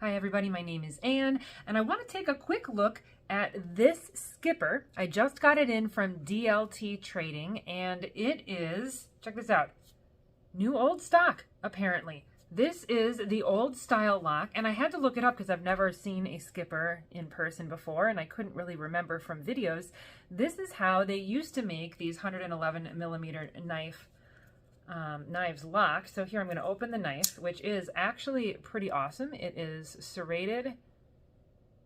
Hi everybody, my name is Anne, and I want to take a quick look at this skipper. I just got it in from DLT Trading, and it is, check this out, new old stock, apparently. This is the old style lock, and I had to look it up because I've never seen a skipper in person before, and I couldn't really remember from videos. This is how they used to make these 111 millimeter knives lock. So here I'm going to open the knife, which is actually pretty awesome. It is serrated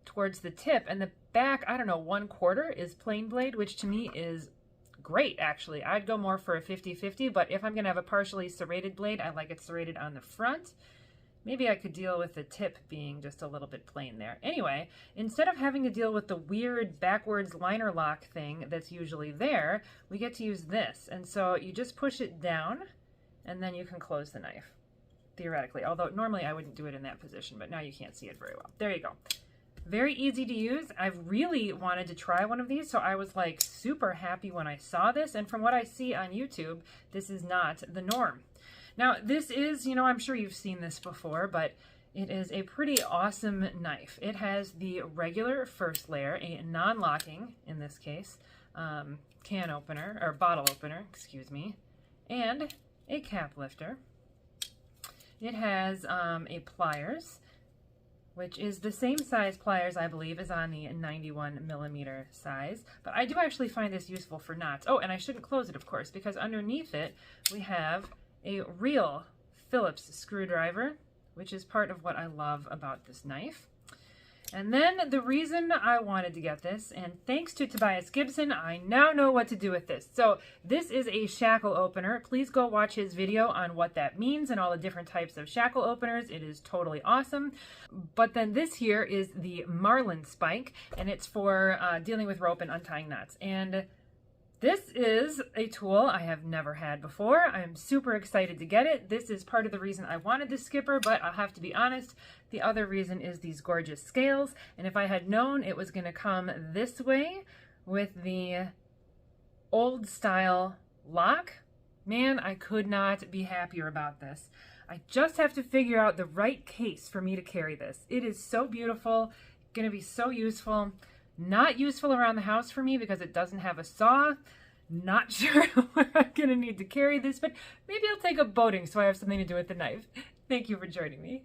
towards the tip, and the back, I don't know, 1/4 is plain blade, which to me is great, actually. I'd go more for a 50-50, but if I'm going to have a partially serrated blade, I like it serrated on the front. Maybe I could deal with the tip being just a little bit plain there. Anyway, instead of having to deal with the weird backwards liner lock thing that's usually there, we get to use this. And so you just push it down, and then you can close the knife, theoretically. Although normally I wouldn't do it in that position, but now you can't see it very well. There you go. Very easy to use. I've really wanted to try one of these, so I was like super happy when I saw this. And from what I see on YouTube, this is not the norm. Now, this is, I'm sure you've seen this before, but it is a pretty awesome knife. It has the regular first layer, a non-locking, in this case, can opener, or bottle opener, excuse me, and a cap lifter. It has a pliers, which is the same size pliers, I believe, as on the 91 millimeter size. But I do actually find this useful for knots. Oh, and I shouldn't close it, of course, because underneath it, we have a real Phillips screwdriver, which is part of what I love about this knife. And then the reason I wanted to get this, and thanks to Tobias Gibson, I now know what to do with this. So this is a shackle opener. Please go watch his video on what that means and all the different types of shackle openers. It is totally awesome. But then this here is the Marlin spike, and it's for dealing with rope and untying knots. And this is a tool I have never had before. I'm super excited to get it. This is part of the reason I wanted this skipper, but I'll have to be honest, the other reason is these gorgeous scales. And if I had known it was going to come this way with the old style lock, man, I could not be happier about this. I just have to figure out the right case for me to carry this. It is so beautiful, going to be so useful. Not useful around the house for me because it doesn't have a saw. Not sure where I'm going to need to carry this, but maybe I'll take up boating so I have something to do with the knife. Thank you for joining me.